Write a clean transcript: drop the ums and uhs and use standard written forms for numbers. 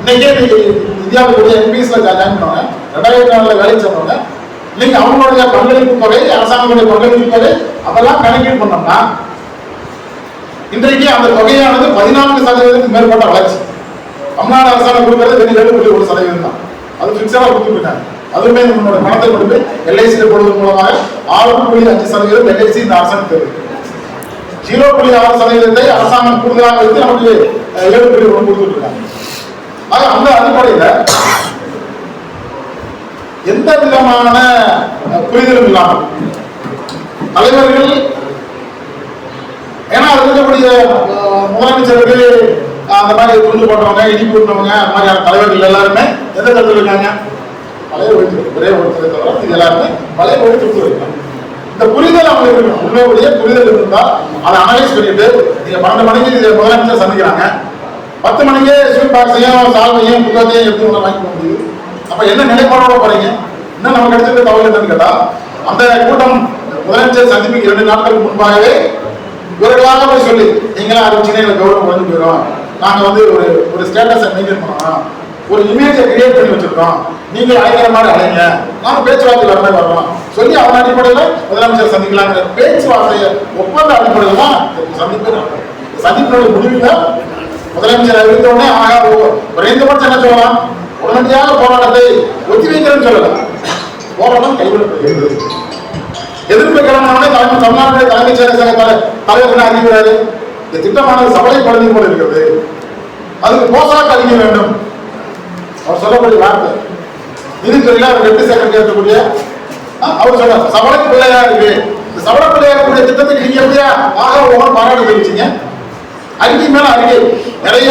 இன்னைக்கே இந்தியாவுடைய எம்பிஎஸ்ல ஜாயின் பண்ணுவாங்க, 2004 வேலைக்கு சேர்ந்தவங்க. இன்னைக்கு அவங்களுடைய பங்களிப்பு தொகை, அரசாங்கத்துடைய பங்களிப்பு தொகை அதெல்லாம் கணக்கீடு பண்ணோம்னா இன்றைக்கு அந்த தொகையானது 14% மேற்பட்ட வளர்ச்சி. தமிழ்நாடு அரசாங்கம் கொடுக்கிறது 7.1% தான். அது பிக்ஸடா கொடுத்துருக்காங்க. அதுவுமே நம்மளோட பணத்தை கொண்டு போய் எல்ஐசியில் போடுவதன் மூலமாக 6.5% எல்ஐசி இந்த அரசாங்கம் தேவை. 0.6% அரசாங்கம் கூடுதலாக வைத்து நமக்கு 7.1 கொடுத்துட்டு இருக்காங்க. ஆக அந்த அடிப்படையில் எந்த விதமான புரிதலும் இல்லாமல் தலைவர்கள், ஏன்னா அது இருக்கக்கூடிய முதலமைச்சருக்கு அந்த மாதிரி துண்டு போட்டவங்க, இடிப்பு விட்டவங்க, அந்த மாதிரியான தலைவர்கள் எல்லாருமே எந்த கருத்துல இருக்காங்க? பழைய ஒரே ஒருத்தரை தவிர இது எல்லாருமே பழைய ஒழித்து இருக்காங்க. இந்த புரிதல் அவங்களுக்கு இருக்கணும். உண்மையுடைய புரிதல் இருந்தால் அதை அனலைஸ் பண்ணிட்டு நீங்க 12 மணிக்கு முதலமைச்சர் சந்திக்கிறாங்க, 10 மணிக்கே ஸ்வீட் பாக்ஸையும் சால்வையும் புத்தகத்தையும் எடுத்து உங்களை வாங்கி போக முடியுது. அப்ப என்ன நிலைப்பாடோட போறீங்க? இன்னும் நமக்கு கிடைச்சிருக்க தகவல் என்னன்னு கேட்டா, அந்த கூட்டம் முதலமைச்சர் சந்திப்புக்கு 2 நாட்களுக்கு முன்பாகவே இவர்களாக போய் சொல்லி, நீங்களா அறிவிச்சுன்னா எங்களுக்கு கௌரவம் குறைஞ்சு போயிடும், நாங்க வந்து ஒரு ஸ்டேட்டஸை மெயின்டைன் பண்ணணும், ஒரு இமேஜை கிரியேட் பண்ணி வச்சிருக்கோம், நீங்கள் அழைக்கிற மாதிரி அழைங்க, நாங்க பேச்சுவார்த்தை வர மாதிரி வரோம் சொல்லி அதன் அடிப்படையில் முதலமைச்சர் சந்திக்கலாங்கிற பேச்சுவார்த்தையை ஒப்பந்த அடிப்படையில் தான் சந்திப்பினுடைய முடிவில் முதலமைச்சர் அறிவித்தோடனே குறைந்தபட்சம் என்ன சொல்லலாம், உடனடியாக போராட்டத்தை ஒத்திவைக்கிறேன்னு சொல்லலாம். போராட்டம் கைவிடப்படுகிறது. எதிர்ப்பு கிளம்பினோடனே தமிழ்நாட்டுடைய தலைமைச் செயலக தலைவர் என்ன அறிவிக்கிறாரு? இந்த திட்டமானது சபலை பகுதி போல இருக்கிறது, அதுக்கு போசாக்கு அளிக்க வேண்டும் அவர் சொல்லக்கூடிய வார்த்தை. நிதித்துறையில அவர் எப்படி செக்ரட்டரி இருக்கக்கூடிய அவர் சொல்ற சபலை பிள்ளையா இருக்கு. இந்த சபலை பிள்ளையா இருக்கக்கூடிய திட்டத்துக்கு நீங்க எப்படியா ஆக ஒவ்வொரு பாராட்டு தெரிவிச்சீங்க? அறிக்கை மேல அறிக்கை நிறைய